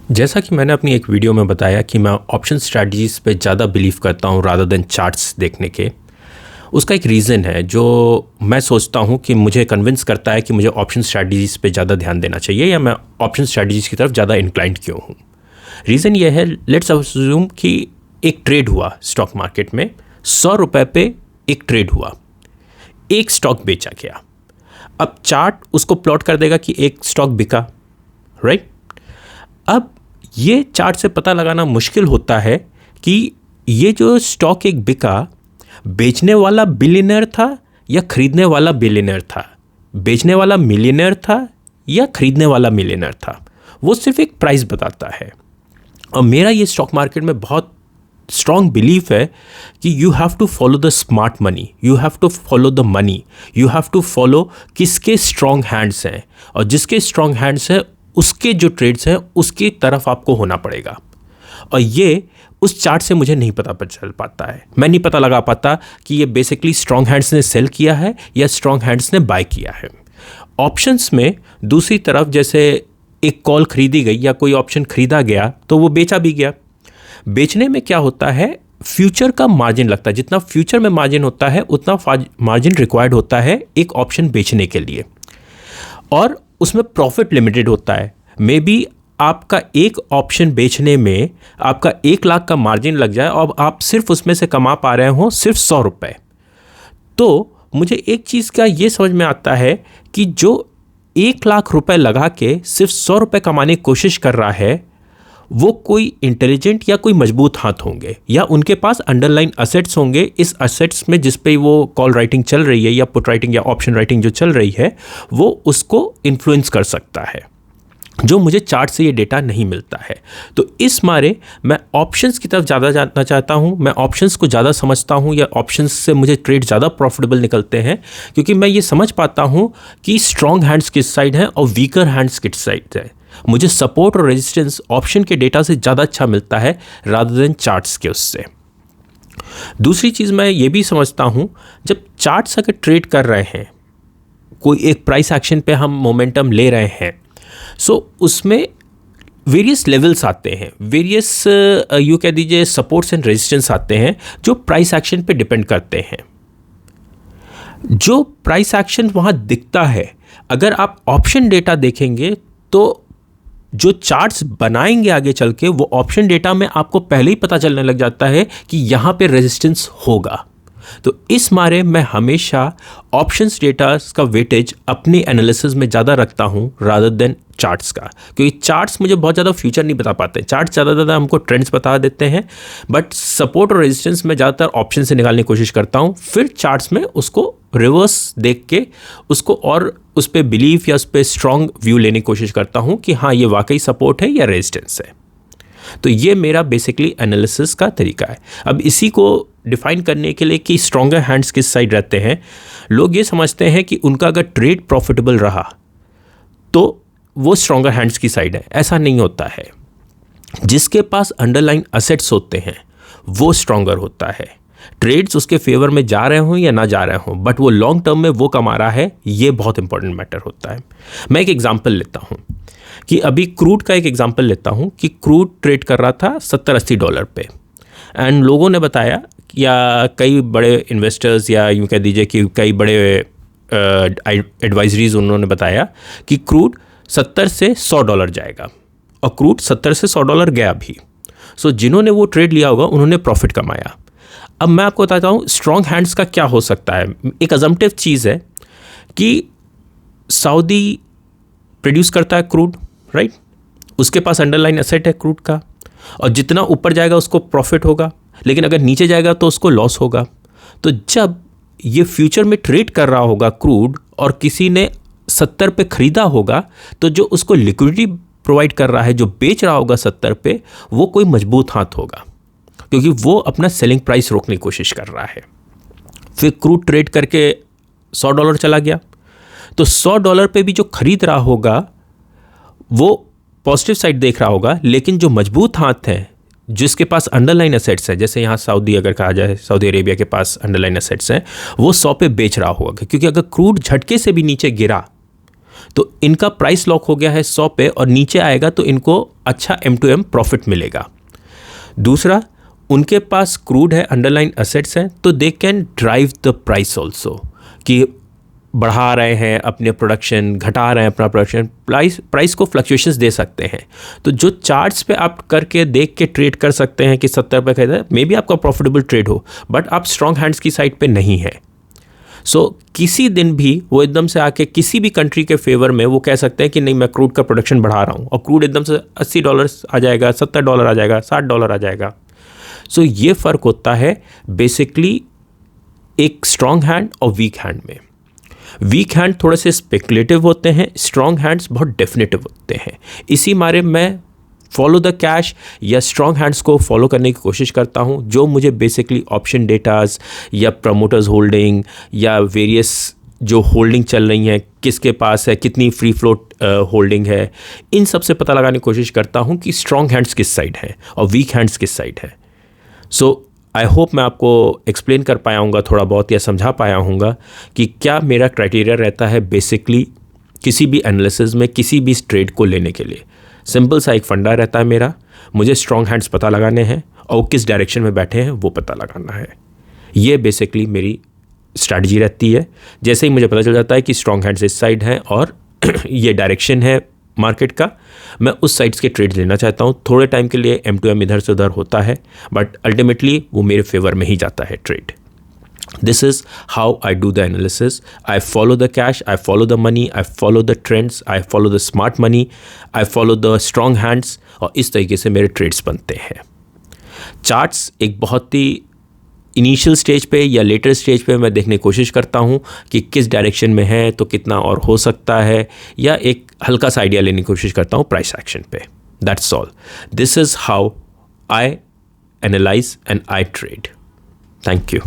जैसा कि मैंने अपनी एक वीडियो में बताया कि मैं ऑप्शन स्ट्रैटेजीज़ पे ज़्यादा बिलीव करता हूँ रादर देन चार्ट्स देखने के। उसका एक रीज़न है जो मैं सोचता हूँ कि मुझे कन्विंस करता है कि मुझे ऑप्शन स्ट्रैटेजीज़ पे ज़्यादा ध्यान देना चाहिए या मैं ऑप्शन स्ट्रैटेजीज़ की तरफ ज़्यादा इंक्लाइंड क्यों हूँ। रीज़न ये है, लेट्स अज्यूम कि एक ट्रेड हुआ स्टॉक मार्केट में, 100 रुपये पे एक ट्रेड हुआ, एक स्टॉक बेचा गया। अब चार्ट उसको प्लॉट कर देगा कि एक स्टॉक बिका, राइट। अब ये चार्ट से पता लगाना मुश्किल होता है कि ये जो स्टॉक एक बिका, बेचने वाला बिलियनर था या खरीदने वाला बिलियनर था, बेचने वाला मिलियनर था या खरीदने वाला मिलियनर था। वो सिर्फ एक प्राइस बताता है। और मेरा ये स्टॉक मार्केट में बहुत स्ट्रॉन्ग बिलीफ है कि you have to follow the smart money, you have to follow the money, you have to follow किसके स्ट्रॉन्ग हैंड्स हैं, और जिसके स्ट्रॉन्ग हैंड्स हैं उसके जो ट्रेड्स हैं उसकी तरफ आपको होना पड़ेगा। और ये उस चार्ट से मुझे नहीं पता चल पाता है, मैं नहीं पता लगा पाता कि ये बेसिकली स्ट्रॉन्ग हैंड्स ने सेल किया है या स्ट्रॉन्ग हैंड्स ने बाय किया है। ऑप्शंस में दूसरी तरफ जैसे एक कॉल खरीदी गई या कोई ऑप्शन खरीदा गया तो वो बेचा भी गया। बेचने में क्या होता है, फ्यूचर का मार्जिन लगता है। जितना फ्यूचर में मार्जिन होता है उतना मार्जिन रिक्वायर्ड होता है एक ऑप्शन बेचने के लिए, और उसमें प्रॉफिट लिमिटेड होता है। मे बी आपका एक ऑप्शन बेचने में आपका 1 लाख का मार्जिन लग जाए और आप सिर्फ उसमें से कमा पा रहे हो सिर्फ 100 रुपये। तो मुझे एक चीज़ का ये समझ में आता है कि जो 1 लाख रुपए लगा के सिर्फ 100 रुपये कमाने की कोशिश कर रहा है वो कोई इंटेलिजेंट या कोई मजबूत हाथ होंगे, या उनके पास अंडरलाइन असेट्स होंगे। इस असेट्स में जिस पे वो कॉल राइटिंग चल रही है या पुट राइटिंग या ऑप्शन राइटिंग जो चल रही है वो उसको इन्फ्लुएंस कर सकता है, जो मुझे चार्ट से ये डेटा नहीं मिलता है। तो इस मारे मैं ऑप्शंस की तरफ ज़्यादा जानना चाहता हूँ, मैं ऑप्शंस को ज़्यादा समझता हूँ, या ऑप्शंस से मुझे ट्रेड ज़्यादा प्रॉफिटेबल निकलते हैं क्योंकि मैं ये समझ पाता हूँ कि स्ट्रॉन्ग हैंड्स किस साइड हैं और वीकर हैंड्स किस साइड है। मुझे सपोर्ट और रेजिस्टेंस ऑप्शन के डेटा से ज़्यादा अच्छा मिलता है रादर देन चार्ट्स के उससे। दूसरी चीज़ मैं ये भी समझता हूँ, जब चार्ट्स अगर ट्रेड कर रहे हैं, कोई एक प्राइस एक्शन पे हम मोमेंटम ले रहे हैं, सो उसमें वेरियस लेवल्स आते हैं, वेरियस यू कह दीजिए सपोर्ट्स एंड रेजिस्टेंस आते हैं जो प्राइस एक्शन पे डिपेंड करते हैं। जो प्राइस एक्शन वहाँ दिखता है, अगर आप ऑप्शन डेटा देखेंगे तो जो चार्ट्स बनाएंगे आगे चल के वो ऑप्शन डेटा में आपको पहले ही पता चलने लग जाता है कि यहाँ पे रेजिस्टेंस होगा। तो इस मारे मैं हमेशा ऑप्शंस डेटा का वेटेज अपनी एनालिसिस में ज़्यादा रखता हूँ रादर देन चार्ट्स का, क्योंकि चार्ट्स मुझे बहुत ज़्यादा फ्यूचर नहीं बता पाते। चार्ट्स ज़्यादा हमको ट्रेंड्स बता देते हैं, बट सपोर्ट और रेजिस्टेंस में ज़्यादातर ऑप्शन से निकालने की कोशिश करता हूँ, फिर चार्ट्स में उसको रिवर्स देख के उसको और उस पर बिलीव या उस पर स्ट्रॉन्ग व्यू लेने की कोशिश करता हूँ कि हाँ ये वाकई सपोर्ट है या रेजिस्टेंस है। तो ये मेरा बेसिकली एनालिसिस का तरीका है। अब इसी को डिफाइन करने के लिए कि स्ट्रॉन्गर हैंड्स किस साइड रहते हैं, लोग ये समझते हैं कि उनका अगर ट्रेड प्रॉफिटेबल रहा तो वो स्ट्रॉन्गर हैंड्स की साइड है। ऐसा नहीं होता है। जिसके पास अंडरलाइन असेट्स होते हैं वो स्ट्रॉन्गर होता है। ट्रेड्स उसके फेवर में जा रहे हों या ना जा रहे हों, बट वो लॉन्ग टर्म में वो कमा रहा है, ये बहुत इंपॉर्टेंट मैटर होता है। मैं एक एग्जांपल लेता हूँ कि अभी क्रूड का एक एग्जांपल लेता हूँ कि क्रूड ट्रेड कर रहा था $70-80 पे, एंड लोगों ने बताया या कई बड़े इन्वेस्टर्स या यूँ कह दीजिए कि कई बड़े एडवाइजरीज उन्होंने बताया कि क्रूड $70 से $100 जाएगा, और क्रूड $70 से $100 गया भी। सो जिन्होंने वो ट्रेड लिया होगा उन्होंने प्रॉफिट कमाया। अब मैं आपको बताता हूँ स्ट्रॉन्ग हैंड्स का क्या हो सकता है। एक अजम्पटिव चीज़ है कि सऊदी प्रोड्यूस करता है क्रूड, राइट, उसके पास अंडरलाइन एसेट है क्रूड का, और जितना ऊपर जाएगा उसको प्रॉफिट होगा, लेकिन अगर नीचे जाएगा तो उसको लॉस होगा। तो जब ये फ्यूचर में ट्रेड कर रहा होगा क्रूड और किसी ने 70 पे ख़रीदा होगा, तो जो उसको लिक्विडिटी प्रोवाइड कर रहा है, जो बेच रहा होगा 70 पे, वो कोई मजबूत हाथ होगा, क्योंकि वो अपना सेलिंग प्राइस रोकने की कोशिश कर रहा है। फिर क्रूड ट्रेड करके $100 चला गया, तो $100 पे भी जो खरीद रहा होगा वो पॉजिटिव साइड देख रहा होगा, लेकिन जो मजबूत हाथ हैं, जिसके पास अंडरलाइन एसेट्स है, जैसे यहाँ सऊदी अगर कहा जाए, सऊदी अरेबिया के पास अंडरलाइन एसेट्स हैं, वो 100 पे बेच रहा होगा, क्योंकि अगर क्रूड झटके से भी नीचे गिरा तो इनका प्राइस लॉक हो गया है 100 पे और नीचे आएगा तो इनको अच्छा M2M प्रॉफिट मिलेगा। दूसरा, उनके पास क्रूड है, अंडरलाइन एसेट्स हैं, तो they can drive the price also, कि बढ़ा रहे हैं अपने प्रोडक्शन, घटा रहे हैं अपना प्रोडक्शन, प्राइस को फ्लक्चुएशंस दे सकते हैं। तो जो चार्ट्स पे आप करके देख के ट्रेड कर सकते हैं कि 70 रुपये खरीदा, मे बी आपका प्रॉफिटेबल ट्रेड हो, बट आप स्ट्रॉन्ग हैंड्स की साइड पे नहीं है। सो किसी दिन भी वो एकदम से आके किसी भी कंट्री के फेवर में वो कह सकते हैं कि नहीं, मैं क्रूड का प्रोडक्शन बढ़ा रहा हूँ, और क्रूड एकदम से $80 आ जाएगा, $70 आ जाएगा, $60 आ जाएगा। सो ये फ़र्क होता है बेसिकली एक स्ट्रॉन्ग हैंड और वीक हैंड में। वीक हैंड थोड़े से स्पेकुलेटिव होते हैं, स्ट्रॉन्ग हैंड्स बहुत डेफिनेटिव होते हैं। इसी मारे मैं फॉलो द कैश या स्ट्रॉन्ग हैंड्स को फॉलो करने की कोशिश करता हूं, जो मुझे बेसिकली ऑप्शन डेटाज या प्रमोटर्स होल्डिंग या वेरियस जो होल्डिंग चल रही हैं, किसके पास है, कितनी फ्री फ्लोट होल्डिंग है, इन सब से पता लगाने की कोशिश करता हूं कि स्ट्रॉन्ग हैंड्स किस साइड है और वीक हैंड्स किस साइड है। सो आई होप मैं आपको एक्सप्लेन कर पाया हूँगा थोड़ा बहुत, या समझा पाया हूँगा कि क्या मेरा क्राइटेरिया रहता है बेसिकली किसी भी एनालिसिस में, किसी भी ट्रेड को लेने के लिए। सिंपल सा एक फंडा रहता है मेरा, मुझे स्ट्रॉन्ग हैंड्स पता लगाने हैं और किस डायरेक्शन में बैठे हैं वो पता लगाना है। ये बेसिकली मेरी स्ट्रैटेजी रहती है। जैसे ही मुझे पता चल जाता है कि स्ट्रॉन्ग हैंड्स इस साइड हैं और ये डायरेक्शन है मार्केट का, मैं उस साइड्स के ट्रेड लेना चाहता हूँ। थोड़े टाइम के लिए M2M इधर से उधर होता है, बट अल्टीमेटली वो मेरे फेवर में ही जाता है trade. This is how I do the analysis. I follow the cash, I follow the money, I follow the trends, I follow the smart money, I follow the strong hands, और इस तरीके से मेरे trades बनते हैं। Charts एक बहुत ही initial stage पे या लेटर स्टेज पे मैं देखने की कोशिश करता हूँ कि किस डायरेक्शन में है, तो कितना और हो सकता है, या एक हल्का सा आइडिया लेने की कोशिश करता हूँ प्राइस एक्शन पे। That's all. This is how I analyse and I trade. Thank you.